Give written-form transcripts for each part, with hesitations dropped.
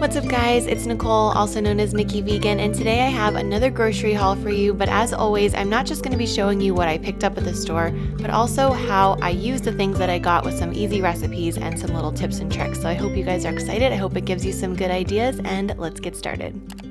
What's up guys, it's Nicole, also known as NikkiVegan, and today I have another grocery haul for you, but as always, I'm not just going to be showing you what I picked up at the store, but also how I use the things that I got with some easy recipes and some little tips and tricks. So I hope you guys are excited, I hope it gives you some good ideas, and let's get started.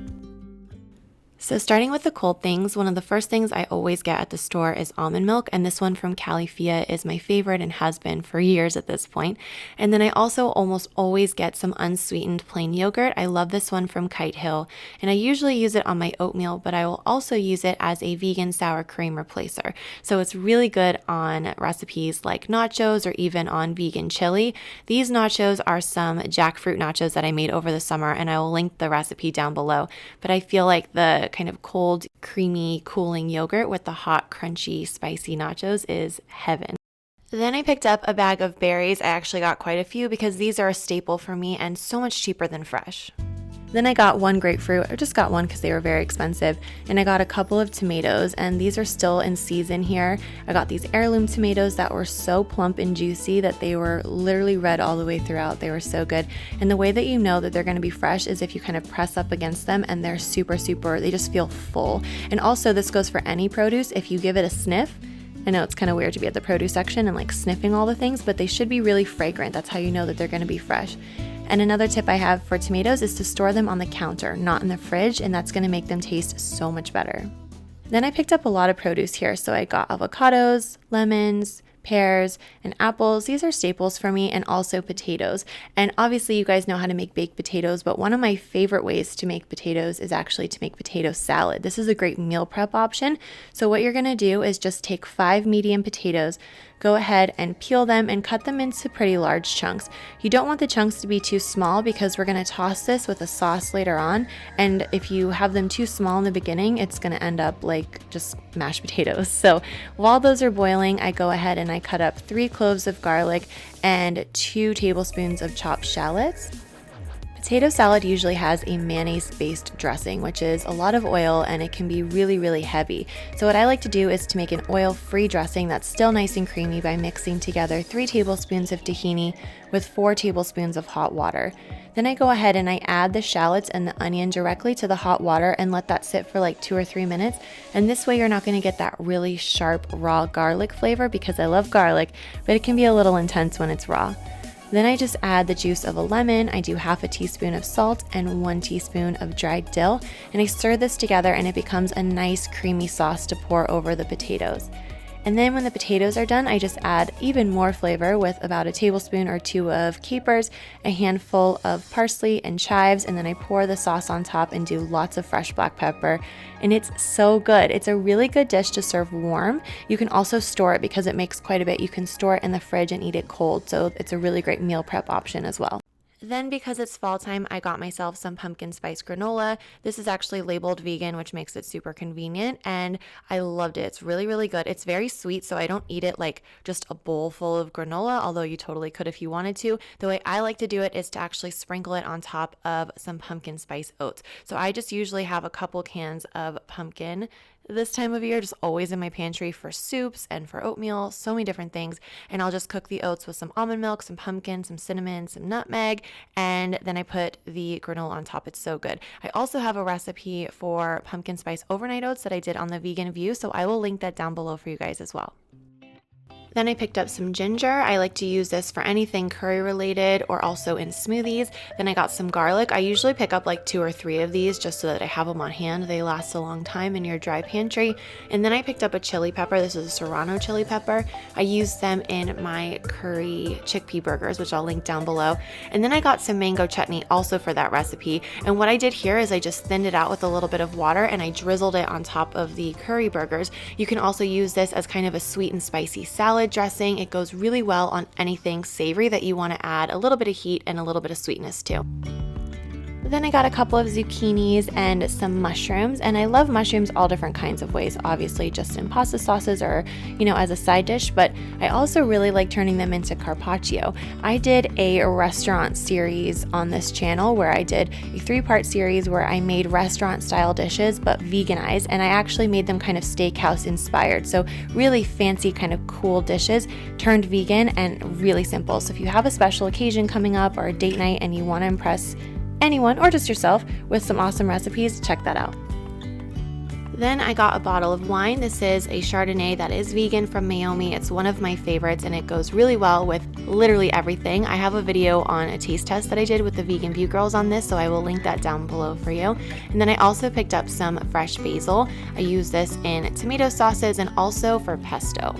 So starting with the cold things, one of the first things I always get at the store is almond milk, and this one from Califia is my favorite and has been for years at this point. And then I also almost always get some unsweetened plain yogurt. I love this one from Kite Hill, and I usually use it on my oatmeal, but I will also use it as a vegan sour cream replacer. So it's really good on recipes like nachos or even on vegan chili. These nachos are some jackfruit nachos that I made over the summer, and I will link the recipe down below. But I feel like the kind of cold, creamy, cooling yogurt with the hot, crunchy, spicy nachos is heaven. Then I picked up a bag of berries. I actually got quite a few because these are a staple for me and so much cheaper than fresh. Then I got one grapefruit. I just got one because they were very expensive. And I got a couple of tomatoes, and these are still in season here. I got these heirloom tomatoes that were so plump and juicy that they were literally red all the way throughout. They were so good. And the way that you know that they're going to be fresh is if you kind of press up against them and they're super, they just feel full. And also this goes for any produce. If you give it a sniff, I know it's kind of weird to be at the produce section and like sniffing all the things, but they should be really fragrant. That's how you know that they're going to be fresh. And another tip I have for tomatoes is to store them on the counter, not in the fridge, and that's going to make them taste so much better. Then I picked up a lot of produce here, so I got avocados, lemons, pears, and apples. These are staples for me, and also potatoes. And obviously you guys know how to make baked potatoes, but one of my favorite ways to make potatoes is actually to make potato salad. This is a great meal prep option. So what you're going to do is just take 5 medium potatoes, go ahead and peel them and cut them into pretty large chunks. You don't want the chunks to be too small because we're going to toss this with a sauce later on, and if you have them too small in the beginning, it's going to end up like just mashed potatoes. So while those are boiling, I go ahead and I cut up 3 cloves of garlic and 2 tablespoons of chopped shallots. Potato salad usually has a mayonnaise-based dressing, which is a lot of oil and it can be really heavy. So what I like to do is to make an oil-free dressing that's still nice and creamy by mixing together 3 tablespoons of tahini with 4 tablespoons of hot water. Then I go ahead and I add the shallots and the onion directly to the hot water and let that sit for like 2 or 3 minutes. And this way you're not going to get that really sharp raw garlic flavor, because I love garlic, but it can be a little intense when it's raw. Then I just add the juice of a lemon. I do half a teaspoon of salt and 1 teaspoon of dried dill, and I stir this together and it becomes a nice creamy sauce to pour over the potatoes. And then when the potatoes are done, I just add even more flavor with about a tablespoon or 2 of capers, a handful of parsley and chives, and then I pour the sauce on top and do lots of fresh black pepper. And it's so good. It's a really good dish to serve warm. You can also store it because it makes quite a bit. You can store it in the fridge and eat it cold. So it's a really great meal prep option as well. Then because it's fall time, I got myself some pumpkin spice granola. This is actually labeled vegan, which makes it super convenient, and I loved it. It's really good. It's very sweet, so I don't eat it like just a bowl full of granola, although you totally could if you wanted to. The way I like to do it is to actually sprinkle it on top of some pumpkin spice oats. So I just usually have a couple cans of pumpkin this time of year, just always in my pantry for soups and for oatmeal, so many different things. And I'll just cook the oats with some almond milk, some pumpkin, some cinnamon, some nutmeg, and then I put the granola on top. It's so good. I also have a recipe for pumpkin spice overnight oats that I did on the Vegan View, so I will link that down below for you guys as well. Then I picked up some ginger. I like to use this for anything curry related or also in smoothies. Then I got some garlic. I usually pick up like 2 or 3 of these just so that I have them on hand. They last a long time in your dry pantry. And then I picked up a chili pepper. This is a Serrano chili pepper. I use them in my curry chickpea burgers, which I'll link down below. And then I got some mango chutney also for that recipe. And what I did here is I just thinned it out with a little bit of water and I drizzled it on top of the curry burgers. You can also use this as kind of a sweet and spicy salad dressing. It goes really well on anything savory that you want to add a little bit of heat and a little bit of sweetness to. Then I got a couple of zucchinis and some mushrooms, and I love mushrooms all different kinds of ways, obviously just in pasta sauces or, as a side dish, but I also really like turning them into carpaccio. I did a restaurant series on this channel where I did a 3-part series where I made restaurant style dishes but veganized, and I actually made them kind of steakhouse inspired, so really fancy kind of cool dishes turned vegan and really simple. So if you have a special occasion coming up or a date night and you want to impress anyone or just yourself with some awesome recipes, check that out. Then I got a bottle of wine. This is a Chardonnay that is vegan from Mayomi. It's one of my favorites and it goes really well with literally everything. I have a video on a taste test that I did with the Vegan View Girls on this, so I will link that down below for you. And then I also picked up some fresh basil. I use this in tomato sauces and also for pesto.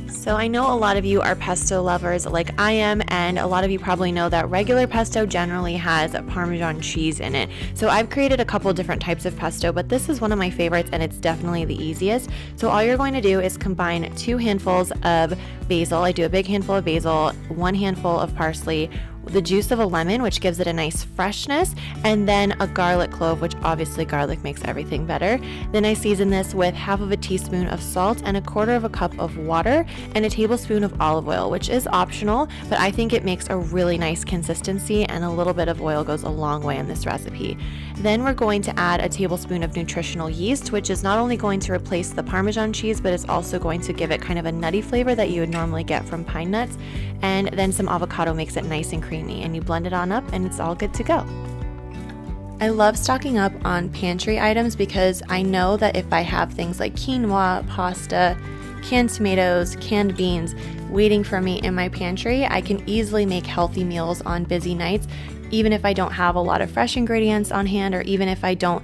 So I know a lot of you are pesto lovers like I am, and a lot of you probably know that regular pesto generally has Parmesan cheese in it. So I've created a couple different types of pesto, but this is one of my favorites and it's definitely the easiest. So all you're going to do is combine 2 handfuls of basil. I do a big handful of basil, 1 handful of parsley, the juice of a lemon, which gives it a nice freshness, and then a garlic clove, which obviously garlic makes everything better. Then I season this with half of a teaspoon of salt and 1/4 cup of water and a tablespoon of olive oil, which is optional, but I think it makes a really nice consistency, and a little bit of oil goes a long way in this recipe. Then we're going to add a tablespoon of nutritional yeast, which is not only going to replace the Parmesan cheese, but it's also going to give it kind of a nutty flavor that you would normally get from pine nuts. And then some avocado makes it nice and creamy, and you blend it on up and it's all good to go. I love stocking up on pantry items because I know that if I have things like quinoa, pasta, canned tomatoes, canned beans waiting for me in my pantry, I can easily make healthy meals on busy nights, even if I don't have a lot of fresh ingredients on hand, or even if I don't,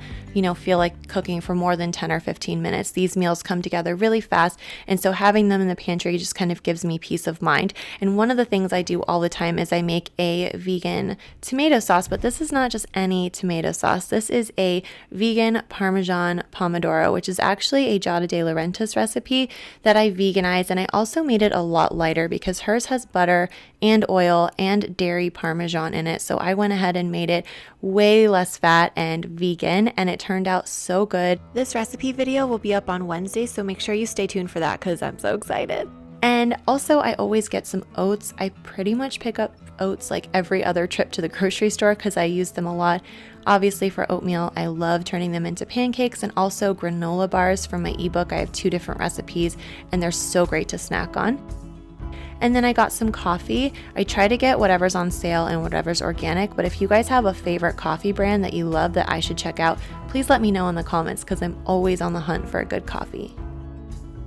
feel like cooking for more than 10 or 15 minutes. These meals come together really fast, and so having them in the pantry just kind of gives me peace of mind. And one of the things I do all the time is I make a vegan tomato sauce, but this is not just any tomato sauce. This is a vegan Parmesan pomodoro, which is actually a Giada de Laurentiis recipe that I veganized, and I also made it a lot lighter because hers has butter and oil and dairy Parmesan in it. So I went ahead and made it way less fat and vegan, and it turned out so good. This recipe video will be up on Wednesday, so make sure you stay tuned for that because I'm so excited. And also I always get some oats. I pretty much pick up oats like every other trip to the grocery store because I use them a lot. Obviously for oatmeal, I love turning them into pancakes, and also granola bars from my ebook. I have 2 different recipes and they're so great to snack on. And then I got some coffee. I try to get whatever's on sale and whatever's organic, but if you guys have a favorite coffee brand that you love that I should check out, please let me know in the comments because I'm always on the hunt for a good coffee.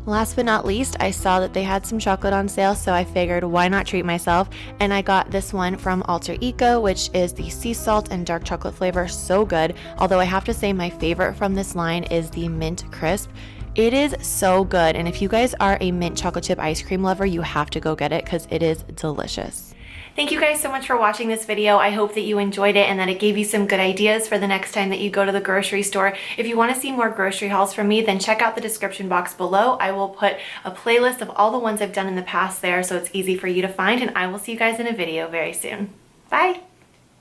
Last but not least, I saw that they had some chocolate on sale, so I figured why not treat myself, and I got this one from Alter Eco, which is the sea salt and dark chocolate flavor. So good, although I have to say my favorite from this line is the mint crisp. It is so good, and if you guys are a mint chocolate chip ice cream lover, you have to go get it because it is delicious. Thank you guys so much for watching this video. I hope that you enjoyed it and that it gave you some good ideas for the next time that you go to the grocery store. If you want to see more grocery hauls from me, then check out the description box below. I will put a playlist of all the ones I've done in the past there, so it's easy for you to find, and I will see you guys in a video very soon. Bye!